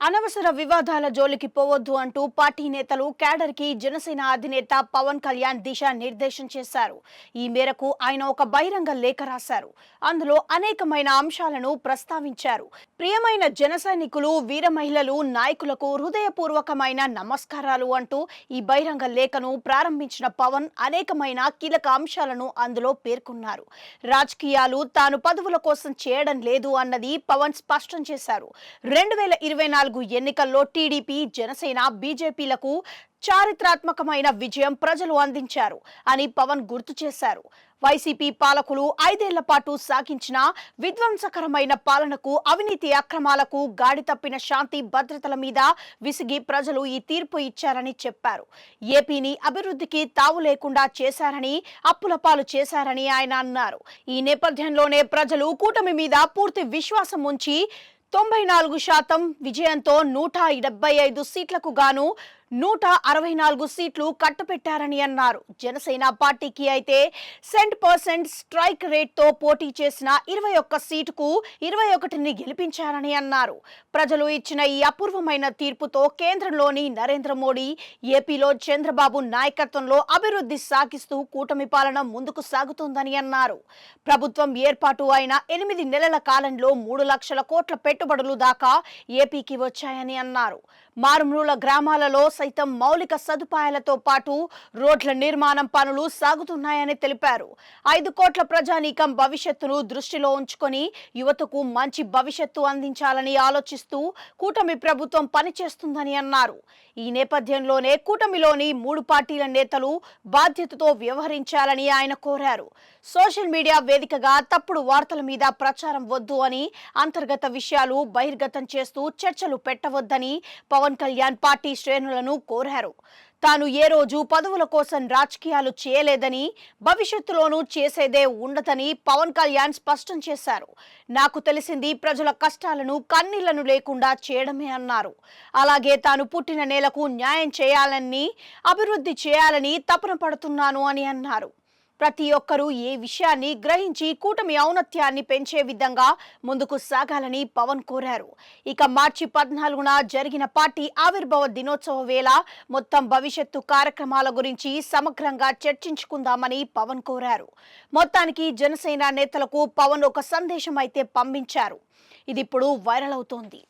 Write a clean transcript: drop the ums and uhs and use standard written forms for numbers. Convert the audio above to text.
అనవసర వివాదాల జోలికి పోవద్దు అంటూ పార్టీ నేతలు క్యాడర్ కి జనసేన అధినేత పవన్ కళ్యాణ్ దిశా నిర్దేశం చేశారు. ఈ మేరకు ఆయన ఒక బహిరంగ లేఖ రాశారు. అందులో అనేకమైన అంశాలను ప్రస్తావించారు. ప్రియమైన జన సైనికులు, వీర మహిళలు, నాయకులకు హృదయపూర్వకమైన నమస్కారాలు అంటూ ఈ బహిరంగ లేఖను ప్రారంభించిన పవన్ అనేకమైన కీలక అంశాలను అందులో పేర్కొన్నారు. రాజకీయాలు తాను పదవుల కోసం చేయడం లేదు అన్నది పవన్ స్పష్టం చేశారు. 2024 ఎన్నికల్లో టీడీపీ, జనసేన, బీజేపీలకు చారిత్రాత్మకమైన విజయం ప్రజలు అందించారు అని పవన్ గుర్తు చేశారు. వైసీపీ పాలకులు 5 ఏళ్ల పాటు సాగించిన విధ్వంసకరమైన పాలనకు, అవినీతి అక్రమాలకు, గాడి తప్పిన శాంతి భద్రతల మీద విసిగి ప్రజలు ఈ తీర్పు ఇచ్చారని చెప్పారు. ఏపీని అభివృద్ధికి తావు లేకుండా చేశారని, అప్పుల పాలు చేశారని ఆయన అన్నారు. ఈ నేపథ్యంలోనే ప్రజలు కూటమి మీద పూర్తి విశ్వాసం ఉంచి 94% విజయంతో 175 సీట్లకు గాను 164 సీట్లు కట్టపెట్టారని అన్నారు. జనసేన పార్టీకి అయితే 100% స్ట్రైక్ రేట్తో పోటీ చేసిన 21 సీటుకు 21ని గెలిపించారని అన్నారు. ప్రజలు ఇచ్చిన ఈ అపూర్వమైన తీర్పుతో కేంద్రంలోని నరేంద్ర మోడీ, ఏపీలో చంద్రబాబు నాయకత్వంలో అభివృద్ధి సాగిస్తూ కూటమి పాలన ముందుకు సాగుతోందని అన్నారు. ప్రభుత్వం ఏర్పాటు అయిన 8 నెలల కాలంలో 3 లక్షల కోట్ల పెట్టుబడులు దాకా ఏపీకి వచ్చాయని అన్నారు. మారుమూల గ్రామాలలో సైతం మౌలిక సదుపాయాలతో పాటు రోడ్ల నిర్మాణం పనులు సాగుతున్నాయని తెలిపారు. 5 కోట్ల ప్రజానీకం భవిష్యత్తును దృష్టిలో ఉంచుకొని యువతకు మంచి భవిష్యత్తు అందించాలని ఆలోచిస్తూ కూటమి ప్రభుత్వం పనిచేస్తుందని అన్నారు. ఈ నేపథ్యంలోనే కూటమిలోని 3 పార్టీల నేతలు బాధ్యతతో వ్యవహరించాలని ఆయన కోరారు. సోషల్ మీడియా వేదికగా తప్పుడు వార్తల మీద ప్రచారం వద్దు అని, అంతర్గత విషయాలు బహిర్గతం చేస్తూ చర్చలు పెట్టవద్దని పవన్ కళ్యాణ్ పార్టీ శ్రేణులను కోరారు. తాను ఏ రోజు పదవుల కోసం రాజకీయాలు చేయలేదని, భవిష్యత్తులోనూ చేసేదే ఉండదని పవన్ కళ్యాణ్ స్పష్టం చేశారు. నాకు తెలిసింది ప్రజల కష్టాలను, కన్నీళ్లను లేకుండా చేయడమే అన్నారు. అలాగే తాను పుట్టిన నేలకు న్యాయం చేయాలని, అభివృద్ధి చేయాలని తపన పడుతున్నాను అని అన్నారు. ప్రతి ఒక్కరూ ఈ విషయాన్ని గ్రహించి కూటమి ఔన్నత్యాన్ని పెంచే విధంగా ముందుకు సాగాలని పవన్ కోరారు. ఇక మార్చి 14న జరిగిన పార్టీ ఆవిర్భావ దినోత్సవ వేళ మొత్తం భవిష్యత్తు కార్యక్రమాల గురించి సమగ్రంగా చర్చించుకుందామని పవన్ కోరారు. మొత్తానికి జనసేన నేతలకు పవన్ ఒక సందేశం అయితే పంపించారు. ఇది ఇప్పుడు వైరల్ అవుతోంది.